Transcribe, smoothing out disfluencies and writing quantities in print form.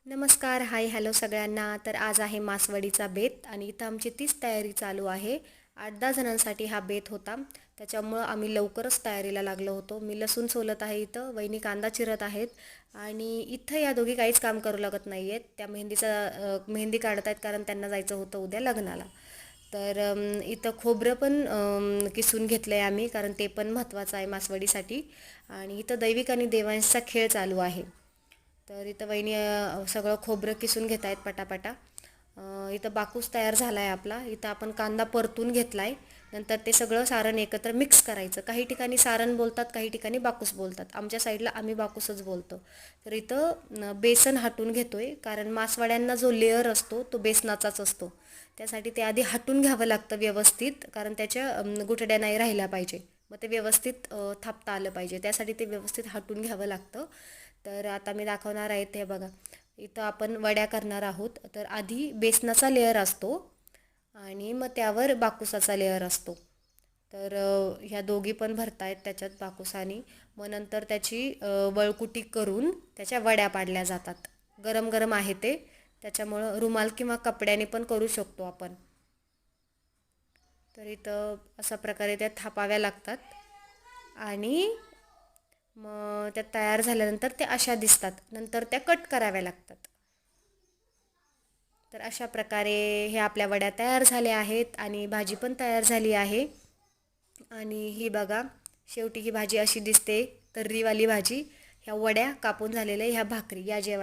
नमस्कार, हाय, हॅलो सगळ्यांना. तर आज आहे मासवडीचा बेत आणि इथं आमची तीच तयारी चालू आहे. 8-10 जणांसाठी हा बेत होता. त्याच्यामुळं आम्ही लवकरच तयारीला लागलो होतो. मी लसूण सोलत आहे इथं, वहिनी कांदा चिरत आहेत आणि इथं या दोघी काहीच काम करू लागत नाही आहेत. त्या मेहंदी काढत आहेत कारण त्यांना जायचं होतं उद्या लग्नाला. तर इथं खोबरं पण किसून घेतलं आहे आम्ही कारण ते पण महत्त्वाचं आहे मासवडीसाठी. आणि इथं दैविक आणि देवांशचा खेळ चालू आहे. तर इथं वहिनी सगळं खोबरं किसून घेत आहेत पटापटा. इथं बाकूस तयार झाला आहे आपला. इथं आपण कांदा परतून घेतला आहे. नंतर ते सगळं सारण एकत्र मिक्स करायचं. काही ठिकाणी सारण बोलतात, काही ठिकाणी बाकूस बोलतात. आमच्या साईडला आम्ही बाकूसच बोलतो. तर इथं बेसन हटून घेतो आहे कारण मासवड्यांना जो लेअर असतो तो बेसनाचाच असतो. त्यासाठी ते आधी हटून घ्यावं लागतं व्यवस्थित कारण त्याच्या गुठड्या नाही राहिल्या पाहिजे. मग ते व्यवस्थित थापता आलं पाहिजे. त्यासाठी ते व्यवस्थित हटून घ्यावं लागतं. तर आता मी दाखवणार आहे ते बघा. इथं आपण वड्या करणार आहोत. तर आधी बेसनाचा लेअर असतो आणि मग त्यावर बाकुसाचा लेअर असतो. तर ह्या दोघी पण भरतायत त्याच्यात बाकुसानी. मग नंतर त्याची वळकुटी करून त्याच्या वड्या पाडल्या जातात. गरम गरम आहे ते, त्याच्यामुळं रुमाल किंवा कपड्याने पण करू शकतो आपण. तर इथं अशा प्रकारे त्या थापाव्या लागतात आणि मग त्या तयार झाल्यानंतर त्या अशा दिसतात. नंतर त्या कट कराव्या लागतात. तर अशा प्रकारे ह्या आपल्या वड्या तयार झाल्या आहेत आणि भाजी पण तयार झाली आहे. आणि ही बघा, शेवटी ही भाजी अशी दिसते तर्रीवाली भाजी. ह्या वड्या कापून झालेल्या ह्या भाकरी या जेवायला